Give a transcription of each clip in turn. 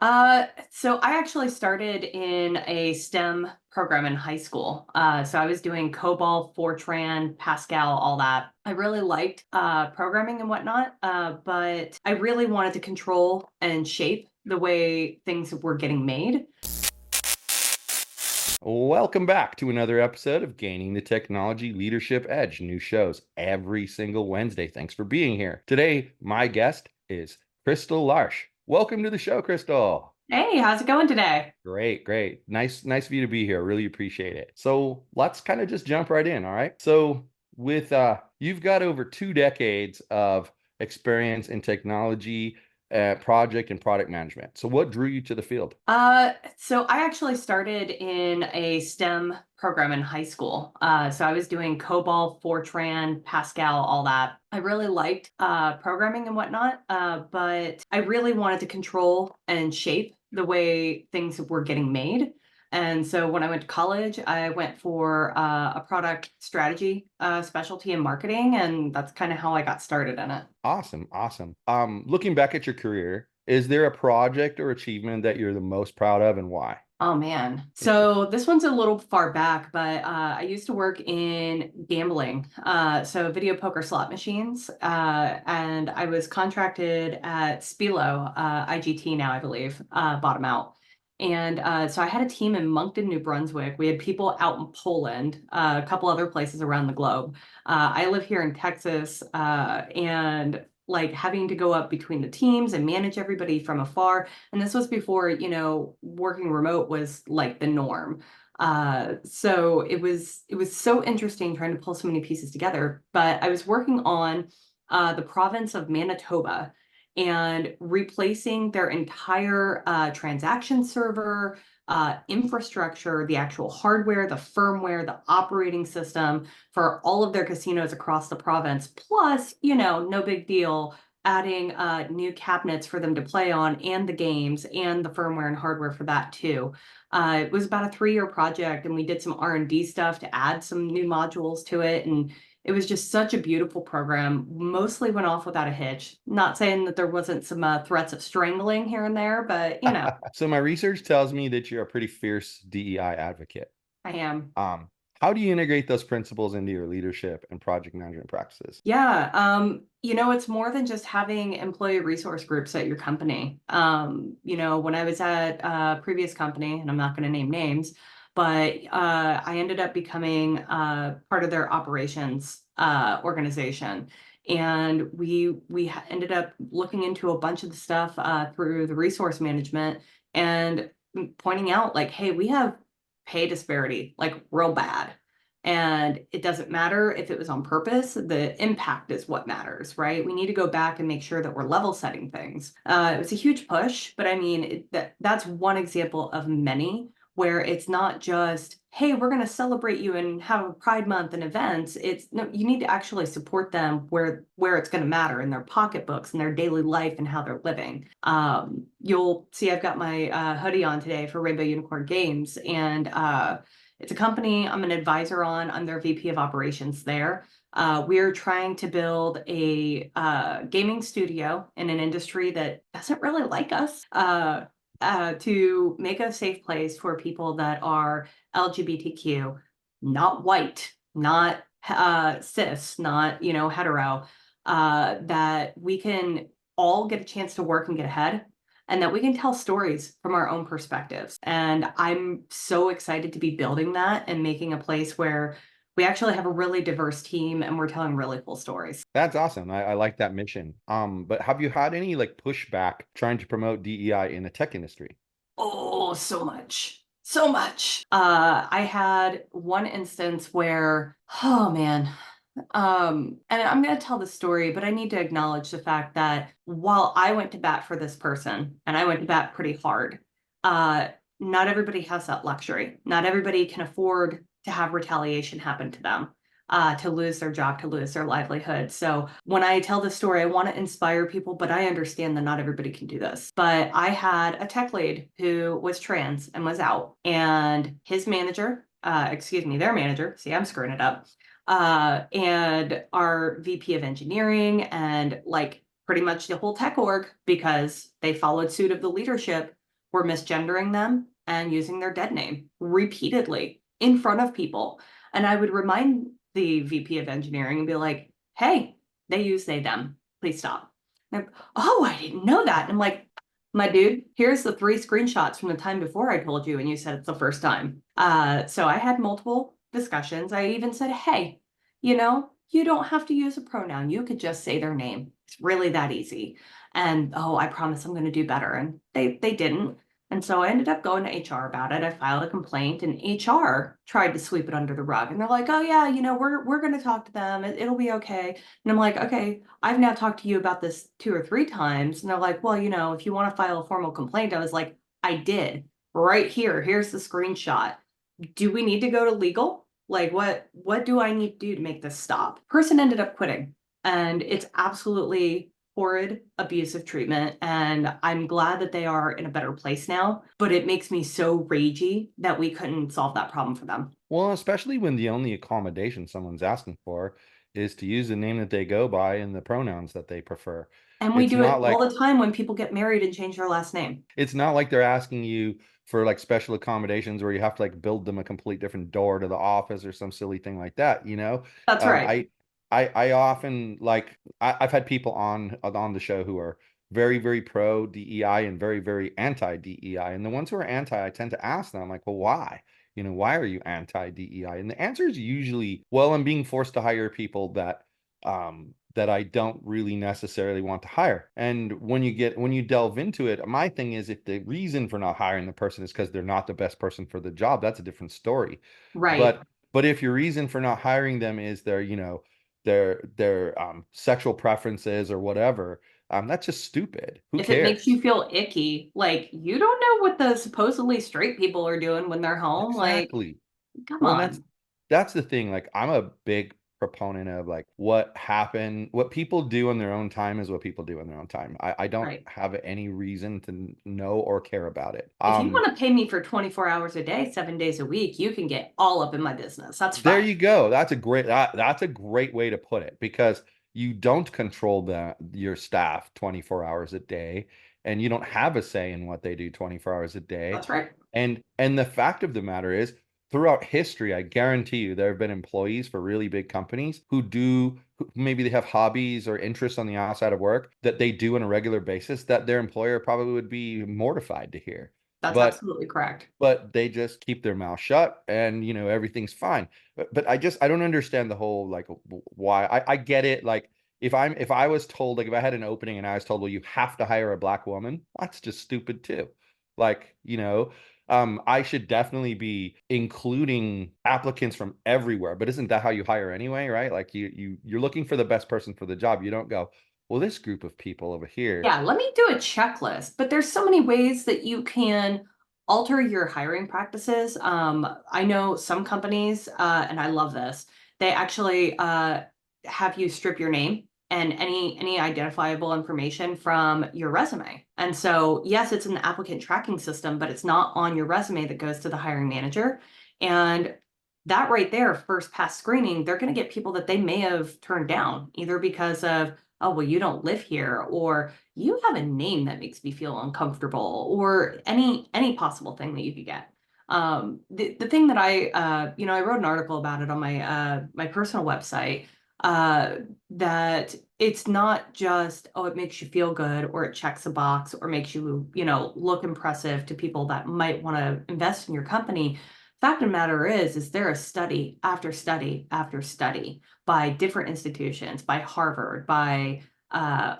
So I actually started in a STEM program in high school. So I was doing COBOL, Fortran, Pascal, all that. I really liked programming and whatnot, but I really wanted to control and shape the way things were getting made. Welcome back to another episode of Gaining the Technology Leadership Edge. New shows every single Wednesday. Thanks for being here. Today, my guest is Crystal Larsh. Welcome to the show, Crystal. Hey, how's it going today? Great, great. Nice of you to be here. Really appreciate it. So let's kind of just jump right in. All right. So with you've got over 2 decades of experience in technology, project and product management. So what drew you to the field? So I actually started in a STEM program in high school. So I was doing COBOL, Fortran, Pascal, all that. I really liked programming and whatnot, but I really wanted to control and shape the way things were getting made. And so when I went to college, I went for a product strategy specialty in marketing, and that's kind of how I got started in it. Awesome, awesome. Looking back at your career, is there a project or achievement that you're the most proud of and why? Oh man. So this one's a little far back, but I used to work in gambling, so video poker slot machines, and I was contracted at Spilo, IGT now, I believe, bottom out. And so I had a team in Moncton, New Brunswick. We had people out in Poland, a couple other places around the globe. I live here in Texas, and like having to go up between the teams and manage everybody from afar. And this was before, working remote was like the norm. So it was so interesting trying to pull so many pieces together. But I was working on the province of Manitoba and replacing their entire transaction server, infrastructure, the actual hardware, the firmware, the operating system for all of their casinos across the province. Plus, no big deal, adding new cabinets for them to play on and the games and the firmware and hardware for that too. It was about a 3-year project, and we did some R&D stuff to add some new modules to it. And it was just such a beautiful program. Mostly went off without a hitch. Not saying that there wasn't some threats of strangling here and there, but So my research tells me that you're a pretty fierce DEI advocate. I am. Um, how do you integrate those principles into your leadership and project management practices? Yeah, it's more than just having employee resource groups at your company. When I was at a previous company, and I'm not going to name names, but I ended up becoming part of their operations organization, and we ended up looking into a bunch of the stuff through the resource management and pointing out like, hey, we have pay disparity, like real bad. And it doesn't matter if it was on purpose, the impact is what matters, right? We need to go back and make sure that we're level setting things. It was a huge push, but I mean, that's one example of many where it's not just, hey, we're going to celebrate you and have a Pride Month and events. It's no, you need to actually support them where it's going to matter in their pocketbooks and their daily life and how they're living. You'll see I've got my hoodie on today for Rainbow Unicorn Games, and it's a company I'm an advisor on. I'm their VP of operations there. We're trying to build a gaming studio in an industry that doesn't really like us, to make a safe place for people that are LGBTQ, not white, not cis, not hetero, that we can all get a chance to work and get ahead, and that we can tell stories from our own perspectives. And I'm so excited to be building that and making a place where we actually have a really diverse team and we're telling really cool stories. That's awesome. I like that mission. But have you had any like pushback trying to promote DEI in the tech industry? Oh, so much. So much. I had one instance where, oh man, and I'm going to tell the story, but I need to acknowledge the fact that while I went to bat for this person, and I went to bat pretty hard, uh, not everybody has that luxury. Not everybody can afford to have retaliation happen to them, to lose their job, to lose their livelihood. So when I tell this story, I want to inspire people, but I understand that not everybody can do this. But I had a tech lead who was trans and was out, and his manager, their manager, see, I'm screwing it up, and our VP of engineering, and like pretty much the whole tech org, because they followed suit of the leadership, were misgendering them and using their dead name repeatedly in front of people. And I would remind the VP of engineering and be like, hey, they use they, them. Please stop. And oh, I didn't know that. And I'm like, my dude, here's the 3 screenshots from the time before I told you, and you said it's the first time. So I had multiple discussions. I even said, hey, you don't have to use a pronoun. You could just say their name. It's really that easy. And oh, I promise I'm going to do better. And they didn't. And so I ended up going to HR about it. I filed a complaint, and HR tried to sweep it under the rug. And they're like, oh yeah, we're going to talk to them. It'll be okay. And I'm like, okay, I've now talked to you about this 2 or 3 times. And they're like, well, if you want to file a formal complaint, I was like, I did right here. Here's the screenshot. Do we need to go to legal? Like, what do I need to do to make this stop? Person ended up quitting, and it's absolutely horrid, abusive treatment. And I'm glad that they are in a better place now, but it makes me so ragey that we couldn't solve that problem for them. Well, especially when the only accommodation someone's asking for is to use the name that they go by and the pronouns that they prefer. And we It's do it not all like the time when people get married and change their last name. it's not like they're asking you for like special accommodations where you have to like build them a complete different door to the office or some silly thing like that, you know? That's Um, right. I I often like I've had people on the show who are very, very pro DEI and very, very anti DEI. And the ones who are anti, I tend to ask them, like, well, why? Why are you anti DEI? And the answer is usually, well, I'm being forced to hire people that I don't really necessarily want to hire. And when you delve into it, my thing is if the reason for not hiring the person is because they're not the best person for the job, that's a different story. Right. But if your reason for not hiring them is their sexual preferences or whatever, that's just stupid. Who If it makes cares? you feel icky, like you don't know what the supposedly straight people are doing when they're home. Like, Exactly. come Well, and that's on. that's the thing. Like, I'm a big proponent of like what people do in their own time is what people do in their own time. I don't Right. have any reason to know or care about it. If you want to pay me for 24 hours a day, 7 days a week, you can get all up in my business. That's There fine. you go. That's a great way to put it because you don't control your staff 24 hours a day and you don't have a say in what they do 24 hours a day. That's right. And the fact of the matter is throughout history, I guarantee you there have been employees for really big companies who maybe they have hobbies or interests on the outside of work that they do on a regular basis that their employer probably would be mortified to hear. That's But absolutely correct. they just keep their mouth shut and everything's fine. But I don't understand the whole like why. I get it. Like if I was told, like if I had an opening and I was told, well, you have to hire a black woman, that's just stupid too. Like I should definitely be including applicants from everywhere, but isn't that how you hire anyway, right? Like you're looking for the best person for the job. You don't go, well, this group of people over here. Yeah, let me do a checklist, but there's so many ways that you can alter your hiring practices. I know some companies, and I love this, they actually have you strip your name and any identifiable information from your resume. And so, yes, it's an applicant tracking system, but it's not on your resume that goes to the hiring manager. And that right there, first pass screening, they're going to get people that they may have turned down, either because of, oh, well, you don't live here, or you have a name that makes me feel uncomfortable, or any possible thing that you could get. The thing that I wrote an article about it on my personal website, uh, that it's not just, oh, it makes you feel good, or it checks a box, or makes you, look impressive to people that might want to invest in your company. Fact of the matter is there a study after study after study by different institutions, by Harvard, by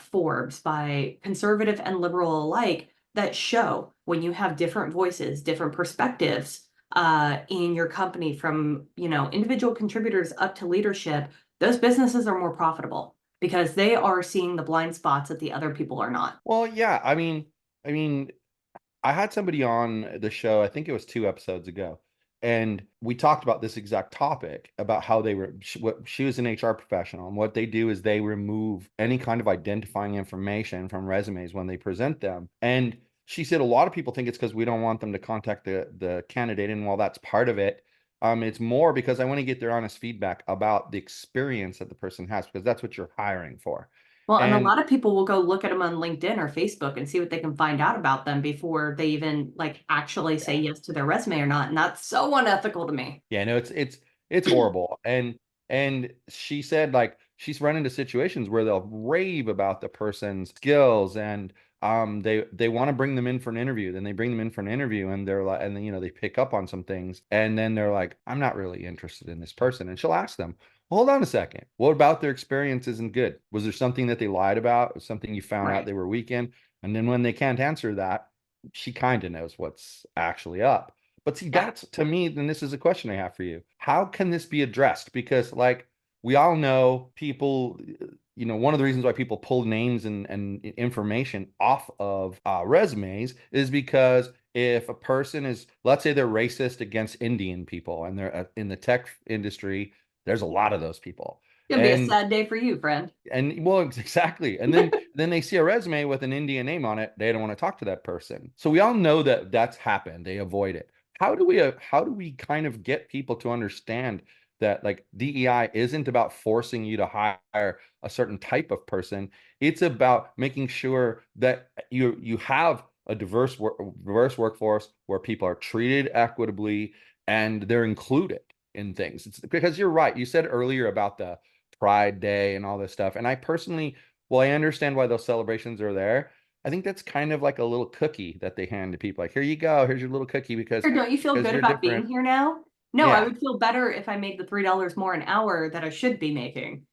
Forbes, by conservative and liberal alike, that show when you have different voices, different perspectives in your company, from individual contributors up to leadership, those businesses are more profitable because they are seeing the blind spots that the other people are not. Well, yeah, I mean, I had somebody on the show, I think it was 2 episodes ago, and we talked about this exact topic about how she was an HR professional, and what they do is they remove any kind of identifying information from resumes when they present them. And she said a lot of people think it's because we don't want them to contact the candidate, and while that's part of it, it's more because I want to get their honest feedback about the experience that the person has, because that's what you're hiring for. Well, and a And lot of people will go look at them on LinkedIn or Facebook and see what they can find out about them before they even like actually say yeah, yes to their resume or not. And that's so unethical to me. yeah, no, it's horrible. And she said like she's run into situations where they'll rave about the person's skills, and they want to bring them in for an interview. Then they bring them in for an interview and they're like, and then they pick up on some things, and then they're like, I'm not really interested in this person. And she'll ask them, hold on a second, what about their experience isn't good? Was there something that they lied about? Was something you found out Right. they were weak in? And then when they can't answer that, she kind of knows what's actually up. But see, Yeah. that's to me, then this is a question I have for you. How can this be addressed? Because like we all know people, one of the reasons why people pull names and information off of resumes is because if a person is, let's say they're racist against Indian people and they're in the tech industry, there's a lot of those people. Gonna be a And sad day for you, friend. well, exactly. And then they see a resume with an Indian name on it. They don't want to talk to that person. So we all know that that's happened. They avoid it. How do we kind of get people to understand that like DEI isn't about forcing you to hire a certain type of person. It's about making sure that you have a diverse workforce where people are treated equitably and they're included in things. It's because you're right. You said earlier about the Pride Day and all this stuff. And I personally, well, I understand why those celebrations are there. I think that's kind of like a little cookie that they hand to people. Like, here you go, here's your little cookie because Or don't you feel good you're about being different. here now? No, I Yeah, would feel better if I made the $3 more an hour that I should be making.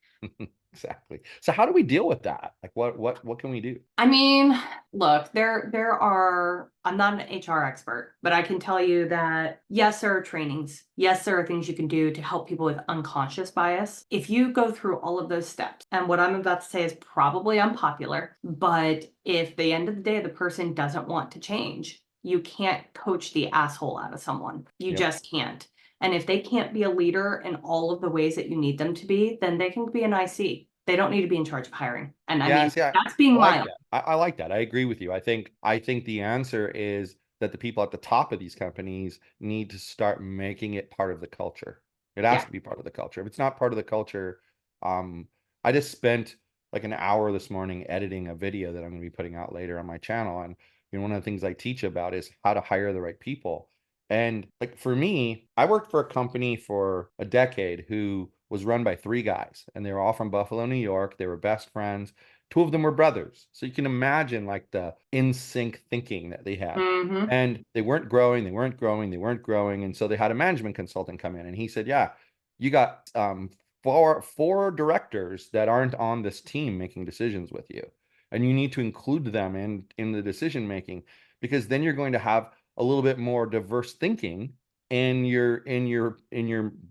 exactly. So how do we deal with that? Like, what can we do? I mean, look, there are, I'm not an HR expert, but I can tell you that yes, there are trainings. Yes, there are things you can do to help people with unconscious bias. If you go through all of those steps, and what I'm about to say is probably unpopular, but if the end of the day the person doesn't want to change, you can't coach the asshole out of someone. You Yep. just can't. And if they can't be a leader in all of the ways that you need them to be, then they can be an IC. They don't need to be in charge of hiring. And I Yeah, mean, see, that's I being like mild. that. I like that. I agree with you. I think the answer is that the people at the top of these companies need to start making it part of the culture. It has Yeah. to be part of the culture. If it's not part of the culture, um, I just spent like an hour this morning editing a video that I'm going to be putting out later on my channel. And one of the things I teach about is how to hire the right people. And like for me, I worked for a company for a decade who was run by three guys, and they were all from Buffalo, New York. They were best friends. Two of them were brothers. So you can imagine like the in sync thinking that they had. Mm-hmm. And they weren't growing, they weren't growing, they weren't growing. And so they had a management consultant come in and he said, yeah, you got four directors that aren't on this team making decisions with you. And you need to include them in the decision making because then you're going to have a little bit more diverse thinking in your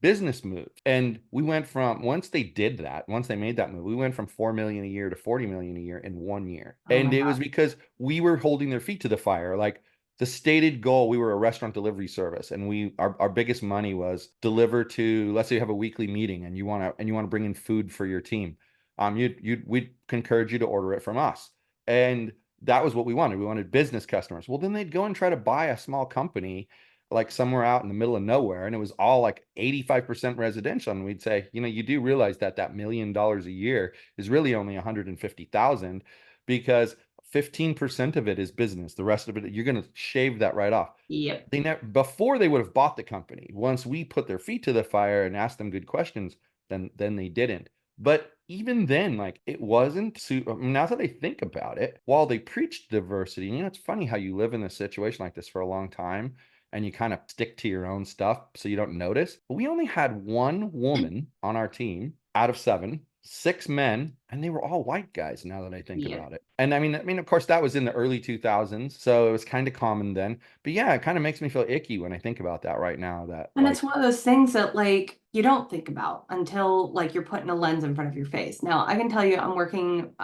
business moves. And we went from once they did that, once they made that move, we went from 4 million a year to 40 million a year in 1 year. Oh my And it was God. because we were holding their feet to the fire. Like the stated goal, we were a restaurant delivery service, and our biggest money was deliver to, let's say you have a weekly meeting and you want to bring in food for your team. We'd encourage you to order it from us. And that was what we wanted. We wanted business customers. Well, then they'd go and try to buy a small company like somewhere out in the middle of nowhere, and it was all like 85% residential. And we'd say, you do realize that $1 million a year is really only 150,000 because 15% of it is business. The rest of it, you're going to shave that right off. Yep. They never, before they would have bought the company. Once we put their feet to the fire and asked them good questions, then they didn't. But even then, like it wasn't. Now that I think about it, while they preached diversity, it's funny how you live in a situation like this for a long time and you kind of stick to your own stuff so you don't notice. But we only had one woman on our team out of seven, six men, and they were all white guys now that I think Yep. about it. And I mean, of course, that was in the early 2000s, so it was kind of common then. But yeah, it kind of makes me feel icky when I think about that right now that And it's like, one of those things that like you don't think about until like you're putting a lens in front of your face. Now, I can tell you I'm working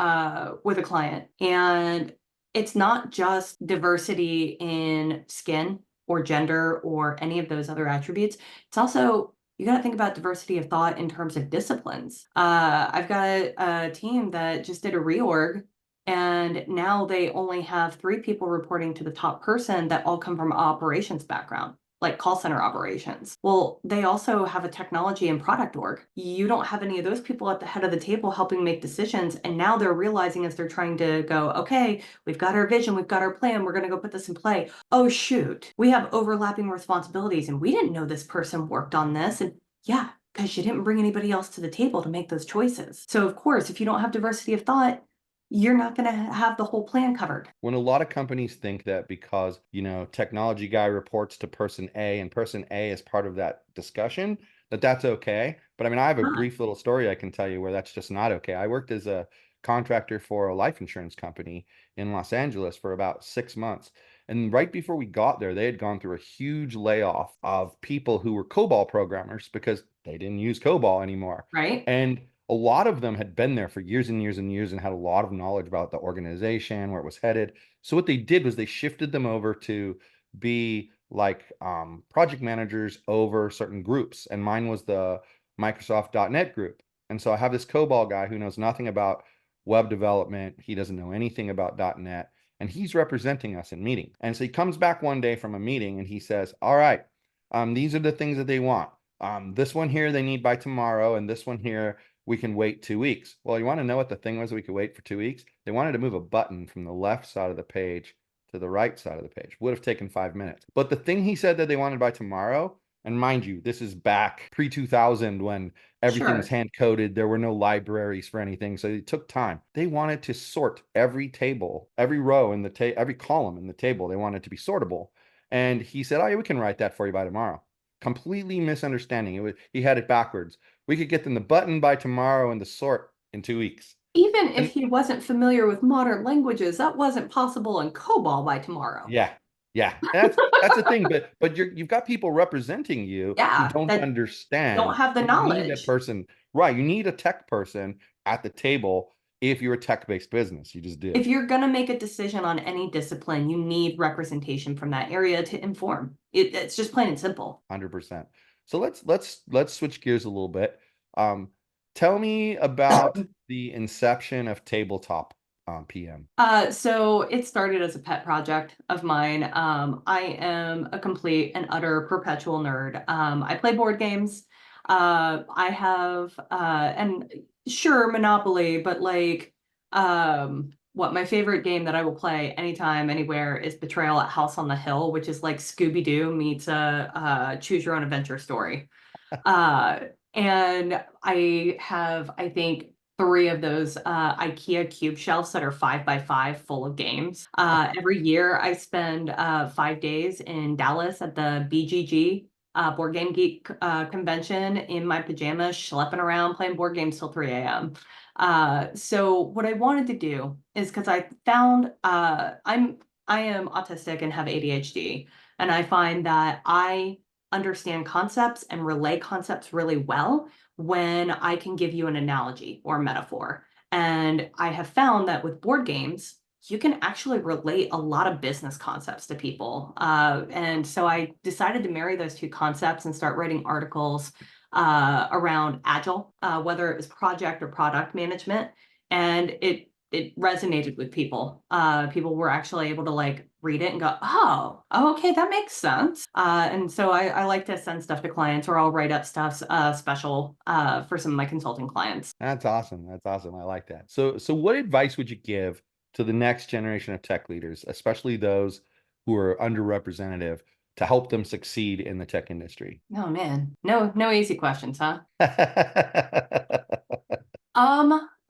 with a client and it's not just diversity in skin or gender or any of those other attributes. It's also you got to think about diversity of thought in terms of disciplines. I've got a team that just did a reorg and now they only have three people reporting to the top person that all come from operations background. like call center operations. Well, they also have a technology and product org. You don't have any of those people at the head of the table helping make decisions. And now they're realizing as they're trying to go, okay, we've got our vision, we've got our plan, we're going to go put this in play. Oh, shoot, we have overlapping responsibilities and we didn't know this person worked on this. And yeah, because you didn't bring anybody else to the table to make those choices. So, of course, if you don't have diversity of thought, you're not going to have the whole plan covered. When a lot of companies think that because, technology guy reports to person A and person A is part of that discussion, that's okay. But I mean, I have a Not, brief little story I can tell you where that's just not okay. I worked as a contractor for a life insurance company in Los Angeles for about 6 months. And right before we got there, they had gone through a huge layoff of people who were COBOL programmers because they didn't use COBOL anymore. right? And a lot of them had been there for years and years and years and had a lot of knowledge about the organization, where it was headed. So what they did was they shifted them over to be like project managers over certain groups. And mine was the Microsoft.NET group. And so I have this COBOL guy who knows nothing about web development. He doesn't know anything about .NET. And he's representing us in meeting. And so he comes back one day from a meeting and he says, all right, these are the things that they want. This one here they need by tomorrow, and this one here we can wait 2 weeks. Well, you want to know what the thing was that we could wait for 2 weeks? They wanted to move a button from the left side of the page to the right side of the page. Would have taken 5 minutes. But the thing he said that they wanted by tomorrow, and mind you, this is back pre-2000 when everything was Sure. hand coded. There were no libraries for anything. So it took time. They wanted to sort every table, every row in the every column in the table. They wanted to be sortable. And he said, oh, yeah, we can write that for you by tomorrow. Completely misunderstanding. He had it backwards. We could get them the button by tomorrow and the sort in 2 weeks. Even if And he wasn't familiar with modern languages, that wasn't possible in COBOL by tomorrow. yeah, yeah, that's the thing. But you've got people representing you who Yeah, don't that don't understand. have the And you need that knowledge. person, right? You need a tech person at the table if you're a tech-based business. You just do. If you're going to make a decision on any discipline, you need representation from that area to inform. It's just plain and simple. 100%. So let's switch gears a little bit. Tell me about the inception of Tabletop PM. So it started as a pet project of mine. I am a complete and utter perpetual nerd. I play board games. I have, and sure, Monopoly, but like, what my favorite game that I will play anytime, anywhere is Betrayal at House on the Hill, which is like Scooby-Doo meets a choose your own adventure story. Uh, and I have, I think, three of those IKEA cube shelves that are 5x5 full of games. Every year I spend 5 days in Dallas at the BGG Board Game Geek convention in my pajamas, schlepping around playing board games till 3 a.m. So what I wanted to do is because I found I am autistic and have ADHD, and I find that I understand concepts and relay concepts really well when I can give you an analogy or metaphor. And I have found that with board games, you can actually relate a lot of business concepts to people. And so I decided to marry those two concepts and start writing articles around agile, whether it was project or product management. And it resonated with people. People were actually able to like read it and go, oh, okay, that makes sense. And so I like to send stuff to clients, or I'll write up stuff special for some of my consulting clients. That's awesome. That's awesome. I like that. So what advice would you give to the next generation of tech leaders, especially those who are underrepresented, to help them succeed in the tech industry? Oh man, no easy questions, huh?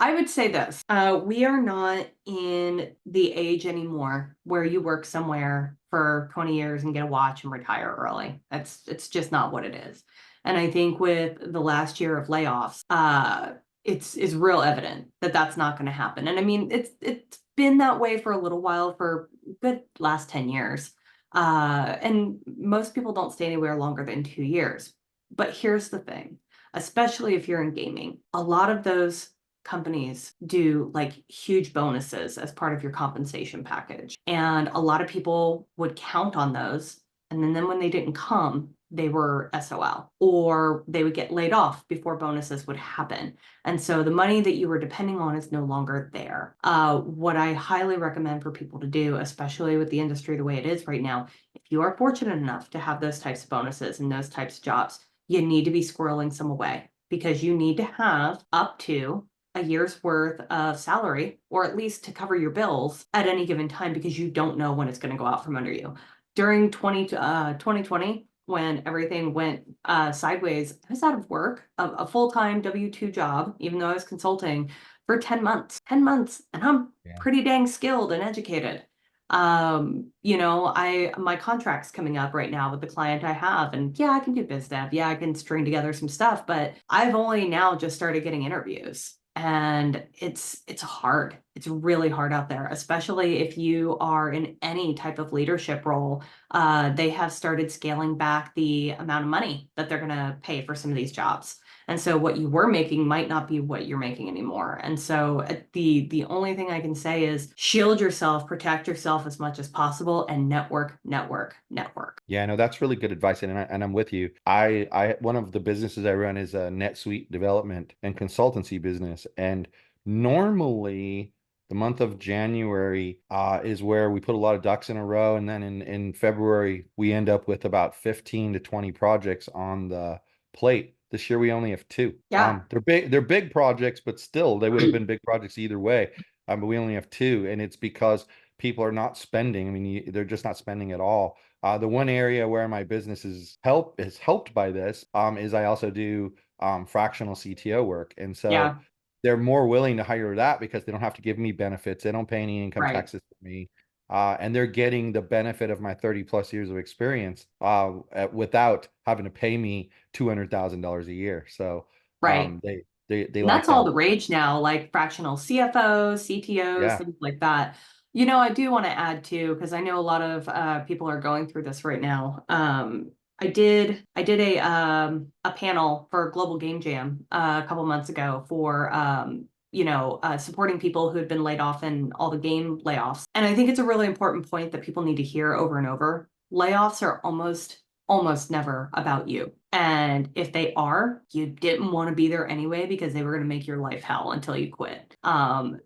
I would say this. We are not in the age anymore where you work somewhere for 20 years and get a watch and retire early. It's just not what it is. And I think with the last year of layoffs, it's real evident that that's not going to happen. And I mean, it's been that way for a little while, for good last 10 years. And most people don't stay anywhere longer than 2 years. But here's the thing, especially if you're in gaming, a lot of those companies do like huge bonuses as part of your compensation package. And a lot of people would count on those. And then when they didn't come, they were SOL, or they would get laid off before bonuses would happen. And so the money that you were depending on is no longer there. What I highly recommend for people to do, especially with the industry the way it is right now, if you are fortunate enough to have those types of bonuses and those types of jobs, you need to be squirreling some away because you need to have up to a year's worth of salary, or at least to cover your bills at any given time, because you don't know when it's going to go out from under you. During 2020, when everything went sideways, I was out of work, a full-time W-2 job, even though I was consulting for 10 months, and I'm Yeah. pretty dang skilled and educated. My contract's coming up right now with the client I have, and yeah, I can do biz dev. Yeah, I can string together some stuff, but I've only now just started getting interviews. And it's hard. It's really hard out there, especially if you are in any type of leadership role. They have started scaling back the amount of money that they're going to pay for some of these jobs. And so what you were making might not be what you're making anymore. And so the only thing I can say is shield yourself, protect yourself as much as possible, and network, network, network. Yeah, no, that's really good advice, and I'm with you. I one of the businesses I run is a NetSuite development and consultancy business, and normally the month of January is where we put a lot of ducks in a row, and then in February we end up with about 15 to 20 projects on the plate. This year we only have two. Yeah, They're big projects, but still they would have been big projects either way. But we only have two, and it's because people are not spending. I mean, they're just not spending at all. The one area where my business is helped by this is I also do fractional CTO work, and so yeah, they're more willing to hire that because they don't have to give me benefits, they don't pay any income right, taxes for me, and they're getting the benefit of my 30 plus years of experience without having to pay me $200,000 a year. So right. they And like that's all that. the rage now, like fractional CFOs, CTOs, Yeah. things like that. I do want to add too, because I know a lot of people are going through this right now. I did a panel for Global Game Jam a couple months ago for supporting people who had been laid off in all the game layoffs. And I think it's a really important point that people need to hear over and over. Layoffs are almost never about you. And if they are, you didn't want to be there anyway because they were going to make your life hell until you quit.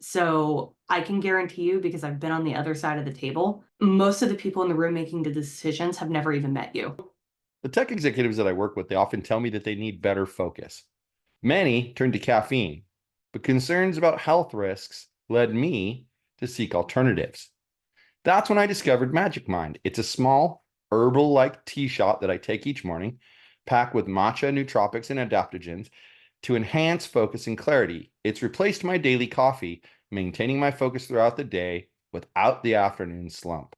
So I can guarantee you, because I've been on the other side of the table, most of the people in the room making the decisions have never even met you. The tech executives that I work with, they often tell me that they need better focus. Many turn to caffeine, but concerns about health risks led me to seek alternatives. That's when I discovered Magic Mind. It's a small, herbal-like tea shot that I take each morning, packed with matcha, nootropics, and adaptogens to enhance focus and clarity. It's replaced my daily coffee, maintaining my focus throughout the day without the afternoon slump.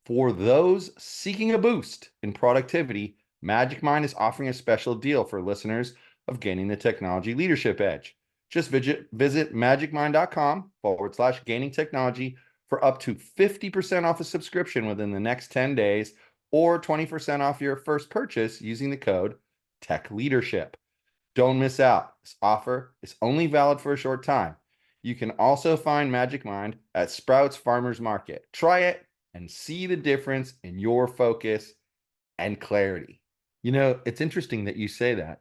For those seeking a boost in productivity, Magic Mind is offering a special deal for listeners of Gaining the Technology Leadership Edge. Just visit magicmind.com/gaining technology for up to 50% off a subscription within the next 10 days, or 20% off your first purchase using the code Tech Leadership. Don't miss out. This offer is only valid for a short time. You can also find Magic Mind at Sprouts Farmers Market. Try it and see the difference in your focus and clarity. It's interesting that you say that,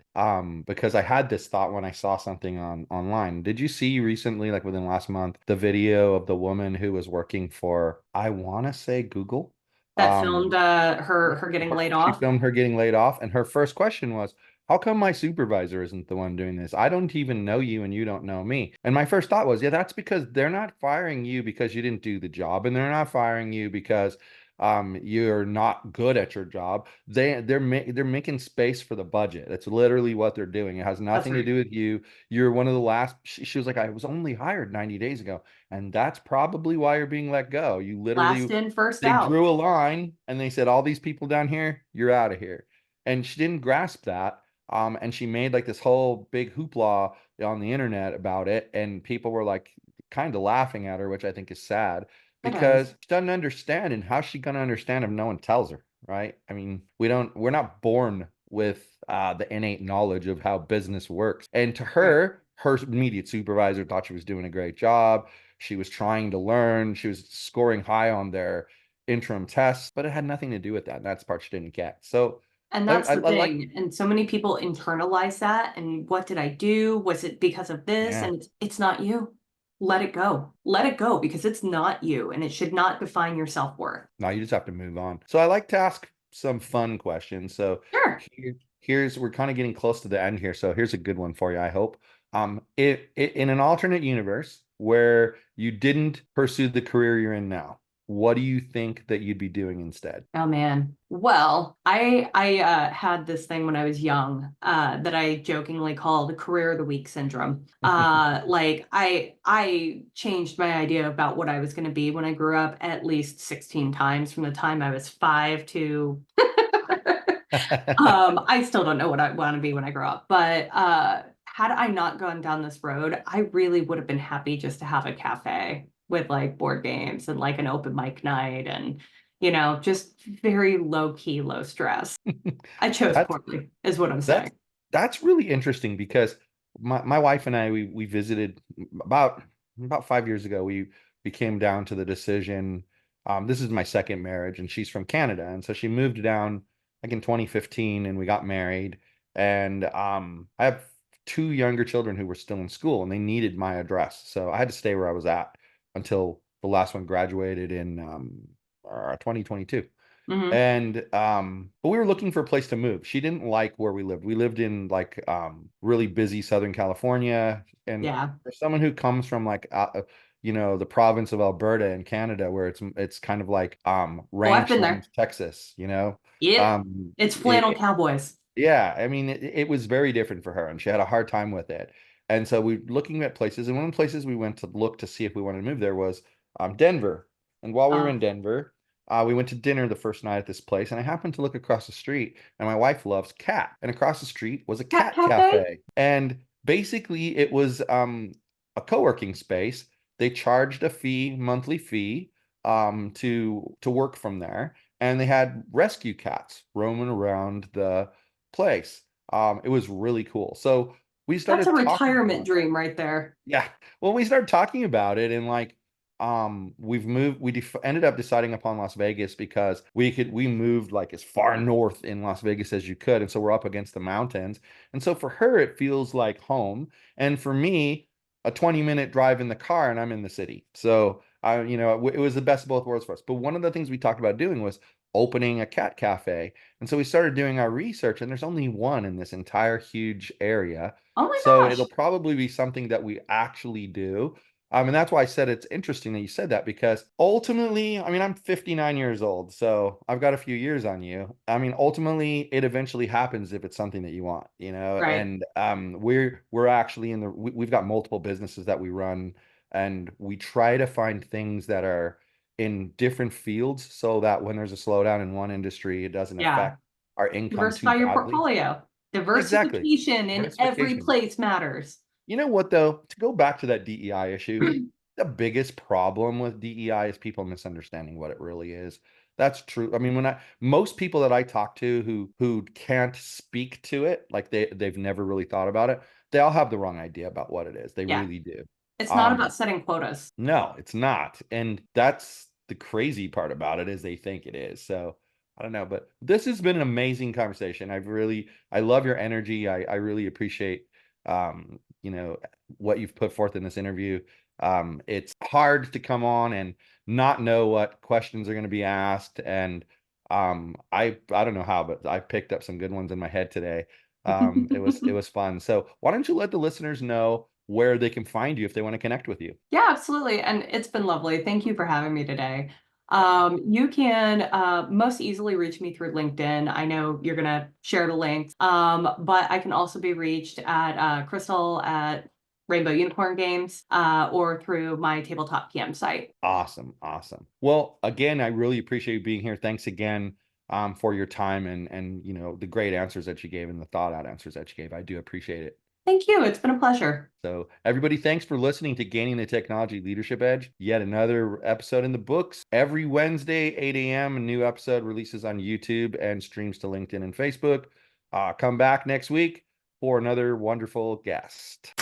because I had this thought when I saw something online. Did you see recently, like within the last month, the video of the woman who was working for, I want to say Google? That filmed Um, her getting laid she off. filmed her getting laid off, and her first question was, how come my supervisor isn't the one doing this? I don't even know you and you don't know me. And my first thought was, yeah, that's because they're not firing you because you didn't do the job, and they're not firing you because you're not good at your job. They're making space for the budget. That's literally what they're doing. It has That's nothing to right. do with you. You're one of the last. She was like, I was only hired 90 days ago, and that's probably why you're being let go. You Last literally, in, first they out. drew a line and they said, all these people down here, you're out of here. And she didn't grasp that. And she made like this whole big hoopla on the internet about it. And people were like kind of laughing at her, which I think is sad It because is. she doesn't understand. And how's she going to understand if no one tells her? Right. I mean, we're not born with the innate knowledge of how business works. And to Right. her immediate supervisor thought she was doing a great job. She was trying to learn. She was scoring high on their interim tests, but it had nothing to do with that. And that's the part she didn't get. So And I, that's I, the I like, thing. And so many people internalize that. And what did I do? Was it because of this? yeah. And it's not you. let it go. Let it go because it's not you and it should not define your self-worth. No, you just have to move on. So I like to ask some fun questions. So Sure. here's we're kind of getting close to the end here. So here's a good one for you, I hope. If in an alternate universe where you didn't pursue the career you're in now, what do you think that you'd be doing instead? Oh man. Well, I had this thing when I was young that I jokingly call the career of the week syndrome. Like I changed my idea about what I was going to be when I grew up at least 16 times from the time I was 5 to I still don't know what I want to be when I grow up, but had I not gone down this road, I really would have been happy just to have a cafe with like board games and like an open mic night and just very low key, low stress. I chose That's poorly, is what I'm that's saying. that's really interesting because my wife and I we visited about 5 years ago. We came down to the decision. This is my second marriage, and she's from Canada, and so she moved down like in 2015, and we got married. And I have two younger children who were still in school, and they needed my address, so I had to stay where I was at until the last one graduated in 2022. Hmm. And but we were looking for a place to move. She didn't like where we lived. We lived in like really busy Southern California. And Yeah. for someone who comes from like the province of Alberta in Canada, where it's kind of like Oh, I've been ranchland there. Texas, Yep. It's flannel it, cowboys. yeah, I mean, it was very different for her, and she had a hard time with it. And so we looking at places, and one of the places we went to look to see if we wanted to move there was Denver. And while we were in Oh, Denver, we went to dinner the first night at this place, and I happened to look across the street, and my wife loves cat, and across the street was a cat cat cafe? cafe, and basically it was a co-working space. They charged a fee, monthly fee, to work from there, and they had rescue cats roaming around the place. It was really cool. So we That's a started talking retirement about it. dream right there. Yeah. Well, we started talking about it, and like we've moved we ended up deciding upon Las Vegas because we moved like as far north in Las Vegas as you could, and so we're up against the mountains. And so for her it feels like home, and for me a 20-minute drive in the car and I'm in the city. So it was the best of both worlds for us. But one of the things we talked about doing was opening a cat cafe. And so we started doing our research, and there's only one in this entire huge area. Oh my So it'll gosh. probably be something that we actually do. And that's why I said it's interesting that you said that, because ultimately, I mean, I'm 59 years old, so I've got a few years on you. I mean, ultimately, it eventually happens if it's something that you want, Right. and we're actually we've got multiple businesses that we run, and we try to find things that are in different fields so that when there's a slowdown in one industry, it doesn't Yeah. affect our income too Diversify your badly. portfolio. Exactly. Diversification in every Diversification. place matters. You know what, though? To go back to that DEI issue, the biggest problem with DEI is people misunderstanding what it really is. That's true. I mean, most people that I talk to who can't speak to it, like they've never really thought about it, they all have the wrong idea about what it is. They Yeah. really do. It's not Um, about setting quotas. no, it's not. And that's the crazy part about it, is they think it is. So I don't know, but this has been an amazing conversation. I love your energy. I really appreciate, um, you know, what you've put forth in this interview. It's hard to come on and not know what questions are going to be asked. And I don't know how, but I picked up some good ones in my head today. It was fun. So why don't you let the listeners know where they can find you if they want to connect with you? Yeah, absolutely. And it's been lovely. Thank you for having me today. You can most easily reach me through LinkedIn. I know you're going to share the links, but I can also be reached at Crystal at Rainbow Unicorn Games or through my Tabletop PM site. Awesome, awesome. Well, again, I really appreciate you being here. Thanks again for your time and the great answers that you gave and the thought out answers that you gave. I do appreciate it. Thank you. It's been a pleasure. So, everybody, thanks for listening to Gaining the Technology Leadership Edge. Yet another episode in the books. Every Wednesday, 8 a.m., a new episode releases on YouTube and streams to LinkedIn and Facebook. Come back next week for another wonderful guest.